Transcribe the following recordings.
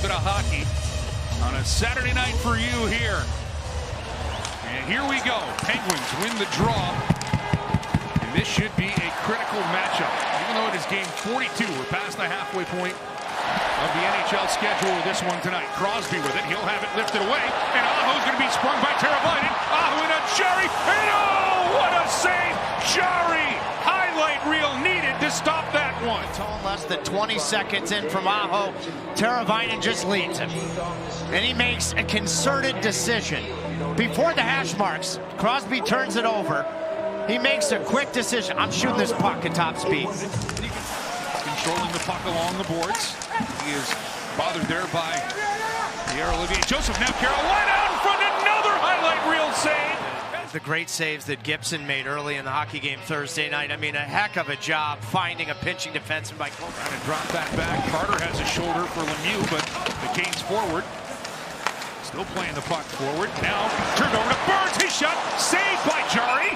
Bit of hockey on a Saturday night for you here. And here we go. Penguins win the draw. And this should be a critical matchup. Even though it is game 42, we're past the halfway point of the NHL schedule with this one tonight. Crosby with it. He'll have it lifted away. And Aho's going to be sprung by Teravainen. Aho in on Jarry. And oh, what a save! Jarry! Highlight reel needed to stop that one. Less than 20 seconds in from Aho. Teravainen just leads him. And he makes a concerted decision. Before the hash marks, Crosby turns it over. He makes a quick decision. I'm shooting this puck at top speed. Controlling the puck along the boards. He is bothered there by Pierre-Olivier Joseph. Now Carolina out in front. Another highlight reel save. The great saves that Gibson made early in the hockey game Thursday night. I mean, a heck of a job finding a pinching defenseman by Cole. Trying to drop that back. Carter has a shoulder for Lemieux, but the Canes forward. Still playing the puck forward. Now turned over to Burns. His shot saved by Jarry.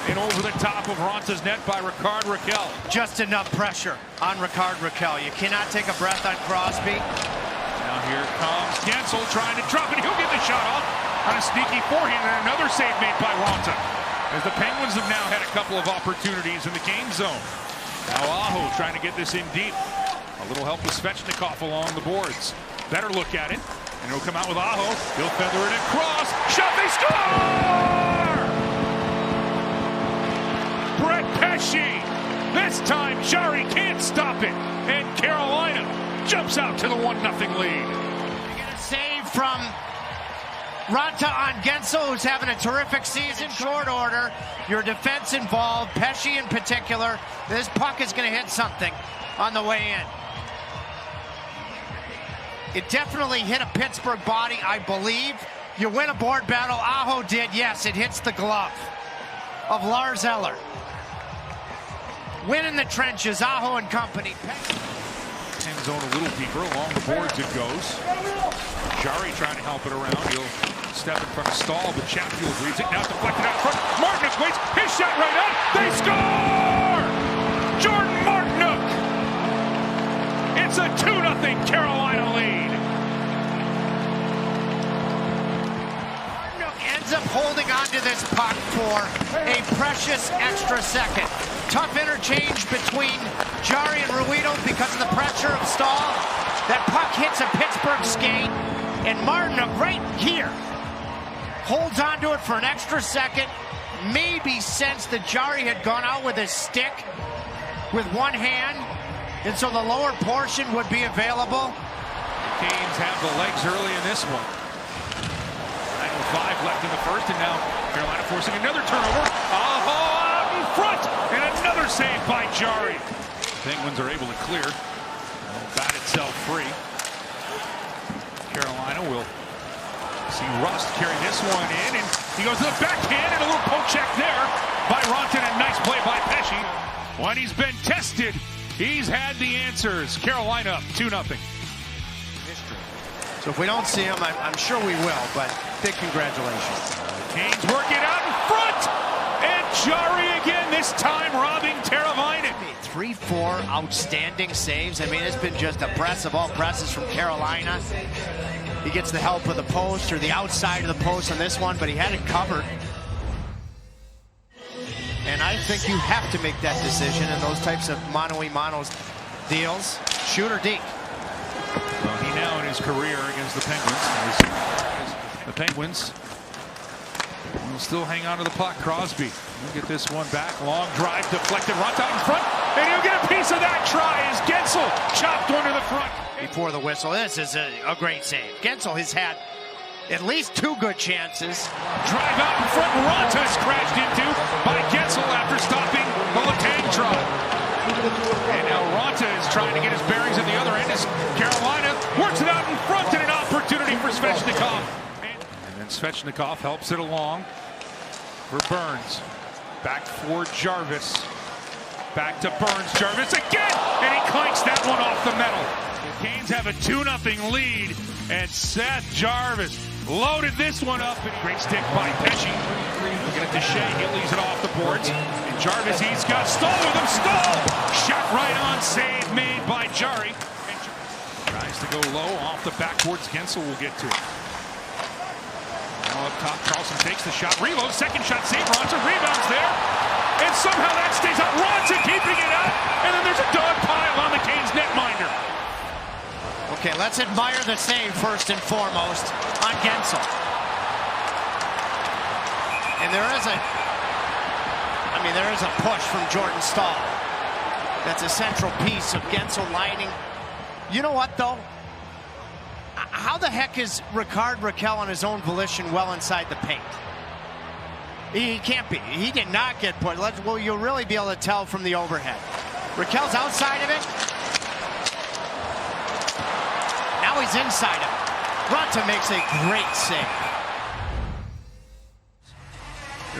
And over the top of Raanta's net by Rickard Rakell. Just enough pressure on Rickard Rakell. You cannot take a breath on Crosby. Now here comes Gensel trying to drop it. He'll get the shot off on a sneaky forehand, and another save made by Raanta. As the Penguins have now had a couple of opportunities in the game zone. Now Aho trying to get this in deep. A little help with Svechnikov along the boards. Better look at it. And he'll come out with Aho. He'll feather it across. Shot, they score! Brett Pesce. This time Jarry can't stop it. And Carolina jumps out to the 1-0 lead. You get a save from Raanta on Gensel, who's having a terrific season. Short order, your defense involved, Pesce in particular. This puck is going to hit something on the way in. It definitely hit a Pittsburgh body, I believe. You win a board battle. Aho did, yes, it hits the glove of Lars Eller. Win in the trenches, Aho and company. End zone a little deeper, along the boards it goes. Jarry trying to help it around. He'll step in front of Stahl, but Chatfield reads it. Now deflected out front. Martinook waits. His shot right on. They score! Jordan Martinook! It's a 2-0 Carolina lead. Martinook ends up holding onto this puck for a precious extra second. Tough interchange between Jarry and Ruido because of the pressure of Stahl. That puck hits a Pittsburgh skate, and Martinook right here holds onto it for an extra second. Maybe sensed that Jarry had gone out with his stick with one hand, and so the lower portion would be available. The Canes have the legs early in this one. 9:05 left in the first, and now Carolina forcing another turnover. Aho out in front, and another save by Jarry. Penguins are able to clear. Bat itself free. Carolina will see Rust carry this one in, and he goes to the backhand, and a little poke check there by Raanta, and a nice play by Pesce. When he's been tested, he's had the answers. Carolina up 2-0. So if we don't see him, I'm sure we will, but big congratulations. Canes work it out in front, and Jarry again, this time robbing Teravainen. 3-4 outstanding saves. I mean, it's been just a press of all presses from Carolina. He gets the help of the post or the outside of the post on this one, but he had it covered. And I think you have to make that decision in those types of mano-a-mano deals. Shoot or deke. Well, he now in his career against the Penguins will still hang on to the puck. Crosby will get this one back. Long drive deflected. Raanta in front, and he'll get a piece of that try as Gensel chopped one to the front. Before the whistle, this is a great save. Gensel has had at least 2 good chances. Drive out in front. Raanta is crashed into by Gensel after stopping the Letang try. And now Raanta is trying to get his bearings at the other end as Carolina works it out in front, and an opportunity for Svechnikov. And then Svechnikov helps it along for Burns. Back for Jarvis. Back to Burns. Jarvis again! And he clanks that one off the metal. The Canes have a 2-0 lead. And Seth Jarvis loaded this one up. Great stick by Pesce. Looking at Shea, he leaves it off the boards. And Jarvis, he's got Stahl with him. Stahl! Shot right on, save made by Jarry. And tries to go low off the backboards. Gensel will get to it. Now up top, Carlson takes the shot, reloads, second shot saved. Raanta rebounds there, and somehow that stays out. Raanta keeping it up, and then there's a dog pile on the Canes netminder. Okay, let's admire the save first and foremost on Gensel. And there is a push from Jordan Staal. That's a central piece of Gensel lining. You know what, though? How the heck is Rickard Rakell on his own volition well inside the paint? He can't be. He did not get put. Well, you'll really be able to tell from the overhead. Rakell's outside of it. Now he's inside of it. Raanta makes a great save.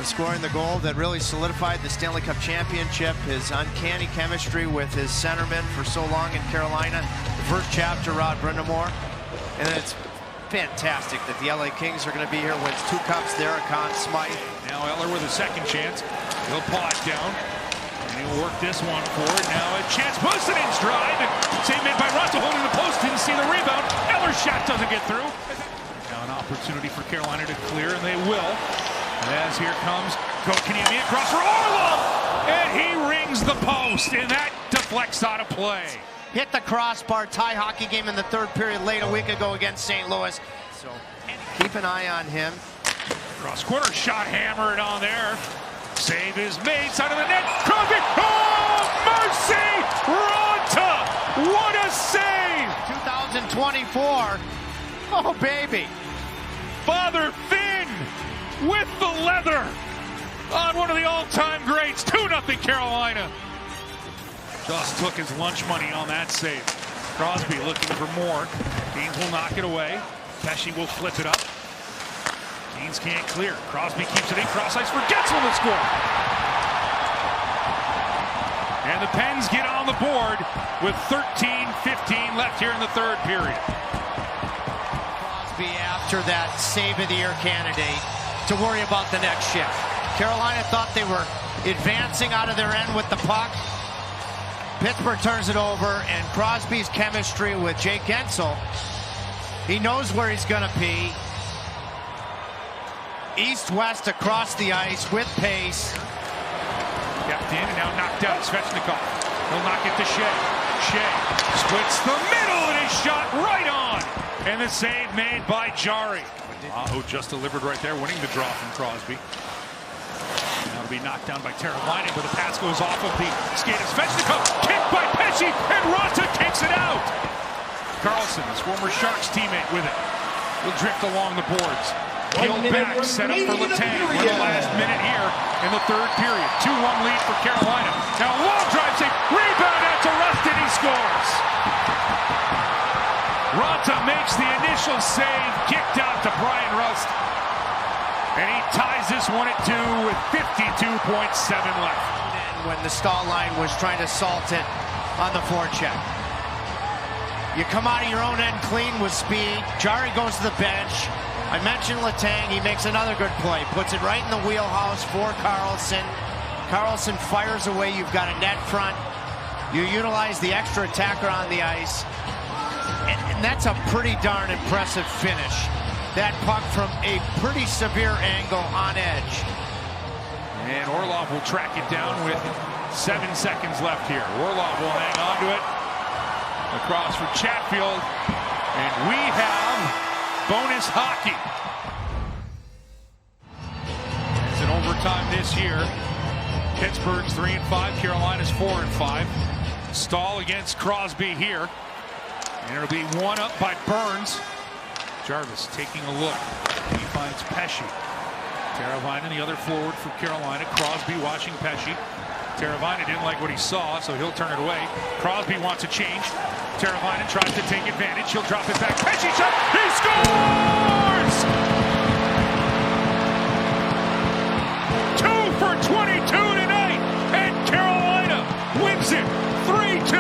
Scoring the goal that really solidified the Stanley Cup championship, his uncanny chemistry with his centerman for so long in Carolina. The first chapter, Rod Brindamore. And it's fantastic that the LA Kings are going to be here. Wins 2 cups there at Conn Smythe. Now Eller with a second chance. He'll paw it down. And he'll work this one forward. Now a chance. Boston's drive. And save made by Raanta holding the post. Didn't see the rebound. Eller's shot doesn't get through. Now an opportunity for Carolina to clear, and they will. As here comes Kotkaniemi across for Orlov, and he rings the post, and that deflects out of play. Hit the crossbar. Tie hockey game in the third period late a week ago against St. Louis. So keep an eye on him. Cross quarter shot hammered on there. Save is made. Side of the net. Crosby. Oh, mercy! Raanta! What a save! 2024. Oh, baby. Father Finn with the leather on one of the all-time greats. 2-0 Carolina. Just took his lunch money on that save. Crosby looking for more. Canes will knock it away. Pesce will flip it up. Canes can't clear. Crosby keeps it in. Cross ice for Gensel to score. And the Pens get on the board with 13-15 left here in the third period. Crosby after that save of the year candidate to worry about the next shift. Carolina thought they were advancing out of their end with the puck. Pittsburgh turns it over, and Crosby's chemistry with Jake Gensel, he knows where he's going to be. East-west across the ice with pace. Kept in and now knocked out. Svechnikov. He'll knock it to Shea. Shea splits the middle, and his shot right on. And the save made by Jari. Aho just delivered right there, winning the draw from Crosby. Now to be knocked down by Teravainen, but the pass goes off of the skate of Svechnikov. Kicked by Pesce, and Raanta kicks it out. Carlson, his former Sharks teammate, with it. Will drift along the boards. Peeled back, set up for Letang. We're the last minute here in the third period. 2-1 lead for Carolina. Now long drive save, rebound out to Rustin, he scores. Raanta makes the initial save, kicked out to Brian Rust. And he ties this one at 2 with 52.7 left. When the Staal line was trying to salt it on the forecheck. You come out of your own end clean with speed. Jari goes to the bench. I mentioned Letang. He makes another good play. Puts it right in the wheelhouse for Carlson. Carlson fires away. You've got a net front. You utilize the extra attacker on the ice. And that's a pretty darn impressive finish. That puck from a pretty severe angle on edge. And Orlov will track it down with 7 seconds left here. Orlov will hang on to it. Across for Chatfield. And we have bonus hockey. It's an overtime this year. Pittsburgh's 3-5. Carolina's 4-5. Staal against Crosby here. And it'll be one up by Burns. Jarvis taking a look. He finds Pesce. Teravainen, the other forward for Carolina. Crosby watching Pesce. Teravainen didn't like what he saw, so he'll turn it away. Crosby wants a change. Teravainen tries to take advantage. He'll drop it back. Pesce shot. He scores! 2 for 22 tonight, and Carolina wins it 3-2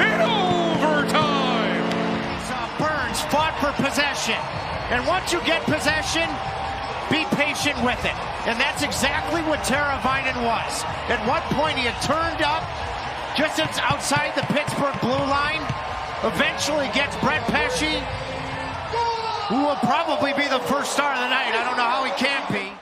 in overtime. Burns fought for possession, and once you get possession, be patient with it. And that's exactly what Teravainen was. At one point he had turned up just outside the Pittsburgh blue line, eventually gets Brett Pesce, who will probably be the first star of the night. I don't know how he can't be.